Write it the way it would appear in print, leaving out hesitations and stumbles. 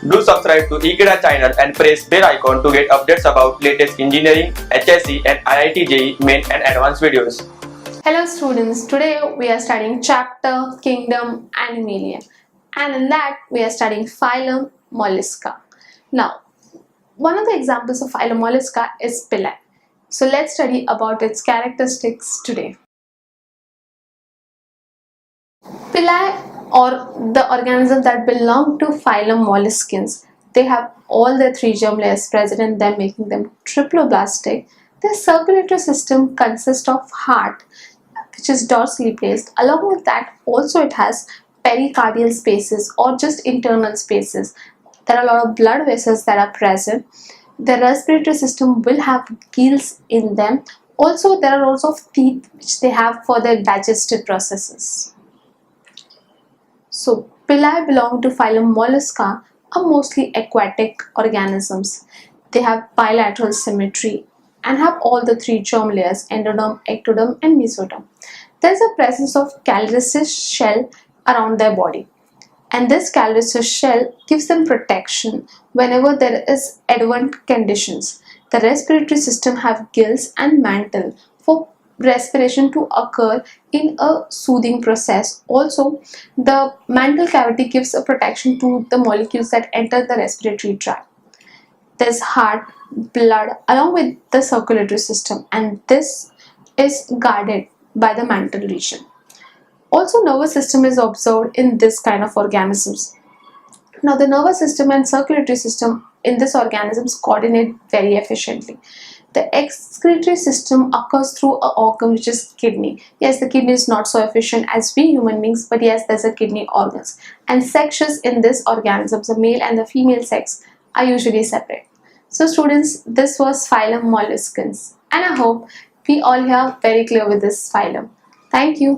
Do subscribe to Ekeeda channel and press bell icon to get updates about latest engineering, HSC and IIT JEE main and advanced videos. Hello students, today we are studying chapter Kingdom Animalia, and in that we are studying Phylum Mollusca. Now, one of the examples of Phylum Mollusca is Pili. So let's study about its characteristics today. Pili, or the organisms that belong to phylum molluscans, they have all the three germ layers present in them, making them triploblastic. Their circulatory system consists of heart, which is dorsally placed. Along with that, also it has pericardial spaces or just internal spaces. There are a lot of blood vessels that are present. The respiratory system will have gills in them. Also, there are also teeth which they have for their digestive processes. So, Pili belong to phylum Mollusca, are mostly aquatic organisms. They have bilateral symmetry and have all the three germ layers: endoderm, ectoderm and mesoderm. There is a presence of calyresis shell around their body, and this calyresis shell gives them protection whenever there is adverse conditions. The respiratory system have gills and mantle for respiration to occur in a soothing process. Also, the mantle cavity gives a protection to the molecules that enter the respiratory tract. There's heart, blood along with the circulatory system, and this is guarded by the mantle region. Also, nervous system is observed in this kind of organisms. Now, the nervous system and circulatory system in this organisms coordinate very efficiently. The excretory system occurs through an organ which is kidney. Yes, the kidney is not so efficient as we human beings, but yes, there's a kidney organs. And sexes in this organisms, the male and the female sex, are usually separate. So students, this was phylum molluscans, and I hope we all are very clear with this phylum. Thank you.